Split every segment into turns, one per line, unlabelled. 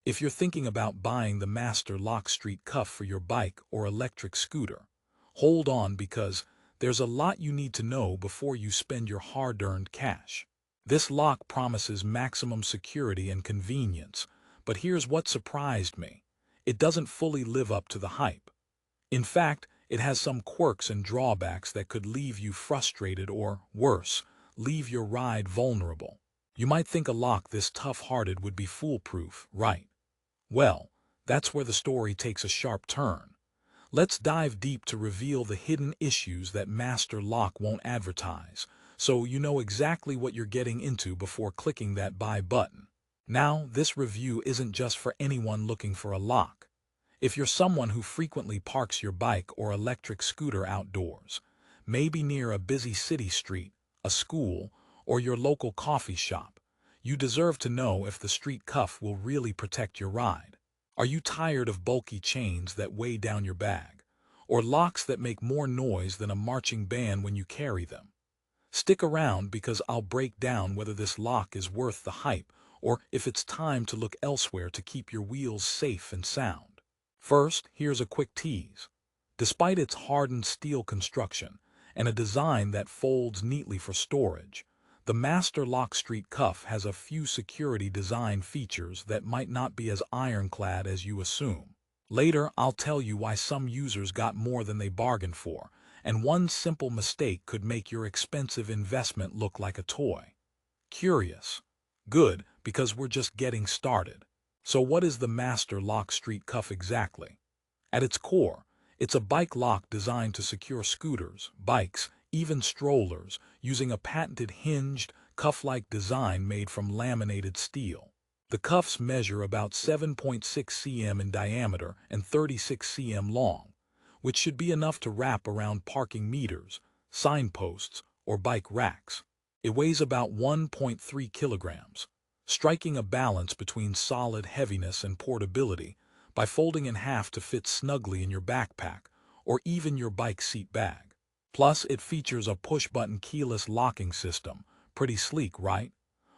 If you're thinking about buying the Master Lock Street Cuff for your bike or electric scooter, hold on because there's a lot you need to know before you spend your hard-earned cash. This lock promises maximum security and convenience, but here's what surprised me. It doesn't fully live up to the hype. In fact, it has some quirks and drawbacks that could leave you frustrated or, worse, leave your ride vulnerable. You might think a lock this tough-hearted would be foolproof, right? Well, that's where the story takes a sharp turn. Let's dive deep to reveal the hidden issues that Master Lock won't advertise, so you know exactly what you're getting into before clicking that buy button. Now, this review isn't just for anyone looking for a lock. If you're someone who frequently parks your bike or electric scooter outdoors, maybe near a busy city street, a school, or your local coffee shop, you deserve to know if the street cuff will really protect your ride. Are you tired of bulky chains that weigh down your bag, or locks that make more noise than a marching band when you carry them? Stick around because I'll break down whether this lock is worth the hype or if it's time to look elsewhere to keep your wheels safe and sound. First, here's a quick tease. Despite its hardened steel construction and a design that folds neatly for storage, the Master Lock Street Cuff has a few security design features that might not be as ironclad as you assume. Later, I'll tell you why some users got more than they bargained for, and one simple mistake could make your expensive investment look like a toy. Curious? Good, because we're just getting started. So what is the Master Lock Street Cuff exactly? At its core, it's a bike lock designed to secure scooters, bikes, even strollers, using a patented hinged, cuff-like design made from laminated steel. The cuffs measure about 7.6 cm in diameter and 36 cm long, which should be enough to wrap around parking meters, signposts, or bike racks. It weighs about 1.3 kilograms, striking a balance between solid heaviness and portability by folding in half to fit snugly in your backpack or even your bike seat bag. Plus, it features a push-button keyless locking system. Pretty sleek, right?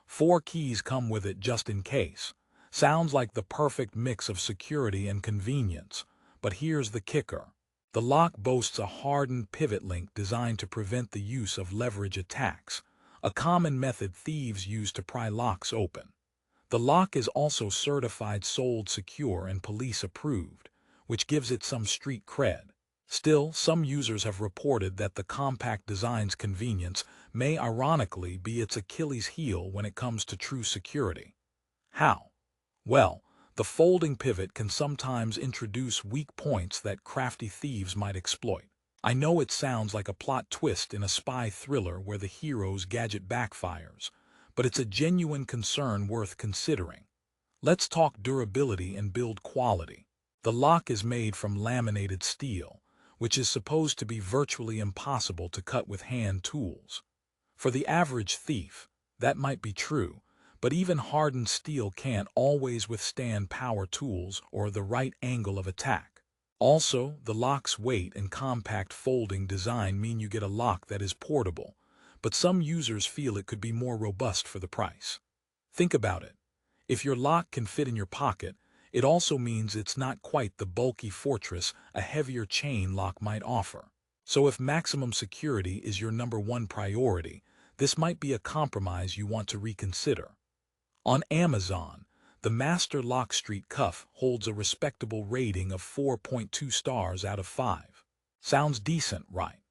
4 keys come with it just in case. Sounds like the perfect mix of security and convenience. But here's the kicker. The lock boasts a hardened pivot link designed to prevent the use of leverage attacks, a common method thieves use to pry locks open. The lock is also certified sold secure and police approved, which gives it some street cred. Still, some users have reported that the compact design's convenience may ironically be its Achilles heel when it comes to true security. How? Well, the folding pivot can sometimes introduce weak points that crafty thieves might exploit. I know it sounds like a plot twist in a spy thriller where the hero's gadget backfires, but it's a genuine concern worth considering. Let's talk durability and build quality. The lock is made from laminated steel, which is supposed to be virtually impossible to cut with hand tools. For the average thief, that might be true, but even hardened steel can't always withstand power tools or the right angle of attack. Also, the lock's weight and compact folding design mean you get a lock that is portable, but some users feel it could be more robust for the price. Think about it. If your lock can fit in your pocket, it also means it's not quite the bulky fortress a heavier chain lock might offer. So if maximum security is your #1 priority, this might be a compromise you want to reconsider. On Amazon, the Master Lock Street Cuff holds a respectable rating of 4.2 stars out of 5. Sounds decent, right?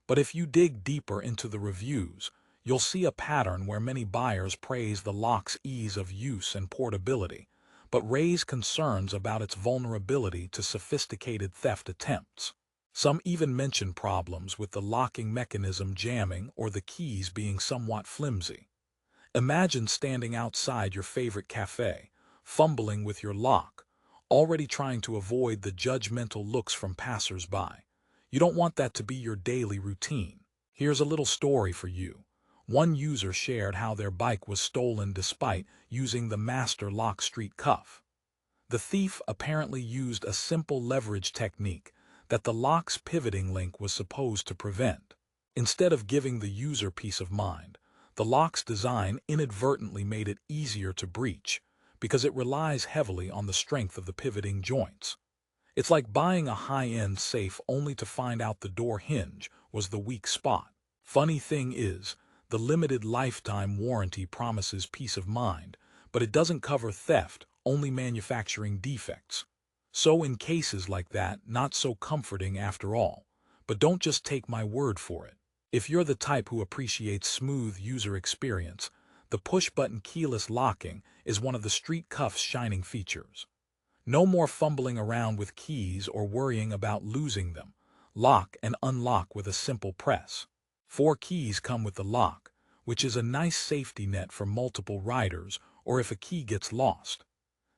But if you dig deeper into the reviews, you'll see a pattern where many buyers praise the lock's ease of use and portability, but raise concerns about its vulnerability to sophisticated theft attempts. Some even mention problems with the locking mechanism jamming or the keys being somewhat flimsy. Imagine standing outside your favorite cafe, fumbling with your lock, already trying to avoid the judgmental looks from passers-by. You don't want that to be your daily routine. Here's a little story for you. One user shared how their bike was stolen despite using the Master Lock Street Cuff. The thief apparently used a simple leverage technique that the lock's pivoting link was supposed to prevent. Instead of giving the user peace of mind, the lock's design inadvertently made it easier to breach, because it relies heavily on the strength of the pivoting joints. It's like buying a high-end safe only to find out the door hinge was the weak spot. Funny thing is, the limited lifetime warranty promises peace of mind, but it doesn't cover theft, only manufacturing defects. So in cases like that, not so comforting after all. But don't just take my word for it. If you're the type who appreciates smooth user experience, the push-button keyless locking is one of the Street Cuff's shining features. No more fumbling around with keys or worrying about losing them. Lock and unlock with a simple press. 4 keys come with the lock, which is a nice safety net for multiple riders or if a key gets lost.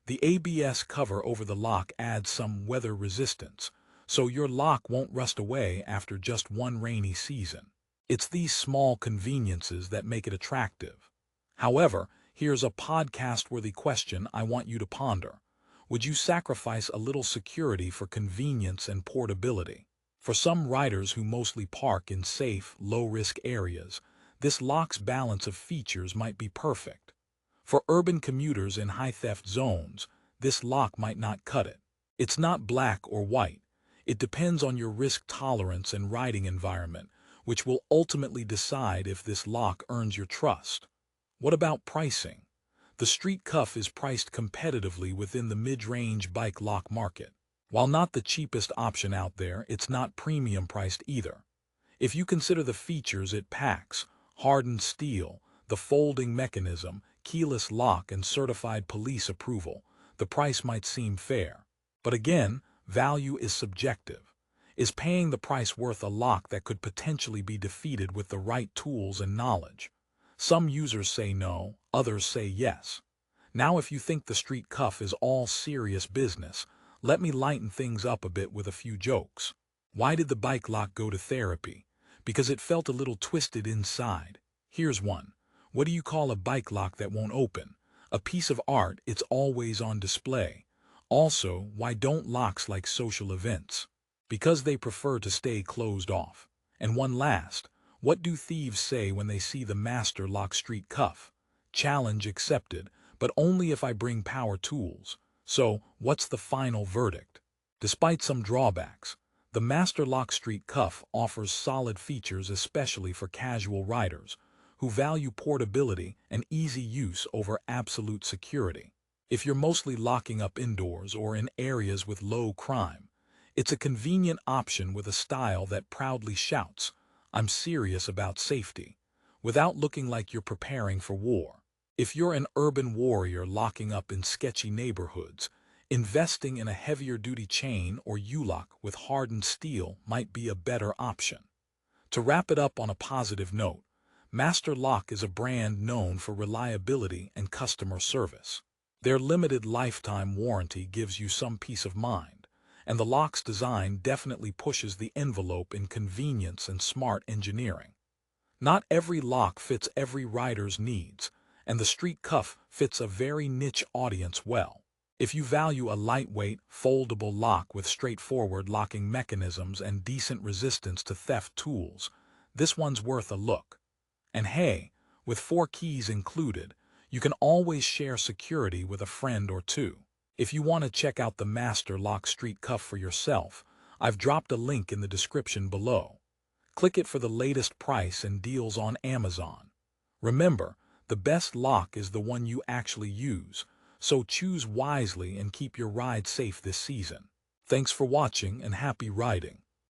The ABS cover over the lock adds some weather resistance, so your lock won't rust away after just one rainy season. It's these small conveniences that make it attractive. However, here's a podcast-worthy question I want you to ponder. Would you sacrifice a little security for convenience and portability? For some riders who mostly park in safe, low-risk areas, this lock's balance of features might be perfect. For urban commuters in high-theft zones, this lock might not cut it. It's not black or white. It depends on your risk tolerance and riding environment, which will ultimately decide if this lock earns your trust. What about pricing? The Street Cuff is priced competitively within the mid-range bike lock market. While not the cheapest option out there, it's not premium priced either. If you consider the features it packs, hardened steel, the folding mechanism, keyless lock and certified police approval, the price might seem fair. But again, value is subjective. Is paying the price worth a lock that could potentially be defeated with the right tools and knowledge? Some users say no, others say yes. Now if you think the Street Cuff is all serious business, let me lighten things up a bit with a few jokes. Why did the bike lock go to therapy? Because it felt a little twisted inside. Here's one. What do you call a bike lock that won't open? A piece of art, it's always on display. Also, why don't locks like social events? Because they prefer to stay closed off. And one last, what do thieves say when they see the Master Lock Street Cuff? Challenge accepted, but only if I bring power tools. So, what's the final verdict? Despite some drawbacks, the Master Lock Street Cuff offers solid features especially for casual riders who value portability and easy use over absolute security. If you're mostly locking up indoors or in areas with low crime, it's a convenient option with a style that proudly shouts, "I'm serious about safety," without looking like you're preparing for war. If you're an urban warrior locking up in sketchy neighborhoods, investing in a heavier-duty chain or U-lock with hardened steel might be a better option. To wrap it up on a positive note, Master Lock is a brand known for reliability and customer service. Their limited lifetime warranty gives you some peace of mind, and the lock's design definitely pushes the envelope in convenience and smart engineering. Not every lock fits every rider's needs, and the Street Cuff fits a very niche audience well. If you value a lightweight, foldable lock with straightforward locking mechanisms and decent resistance to theft tools, this one's worth a look. And hey, with 4 keys included, you can always share security with a friend or two. If you want to check out the Master Lock Street Cuff for yourself, I've dropped a link in the description below. Click it for the latest price and deals on Amazon. Remember, the best lock is the one you actually use, so choose wisely and keep your ride safe this season. Thanks for watching and happy riding.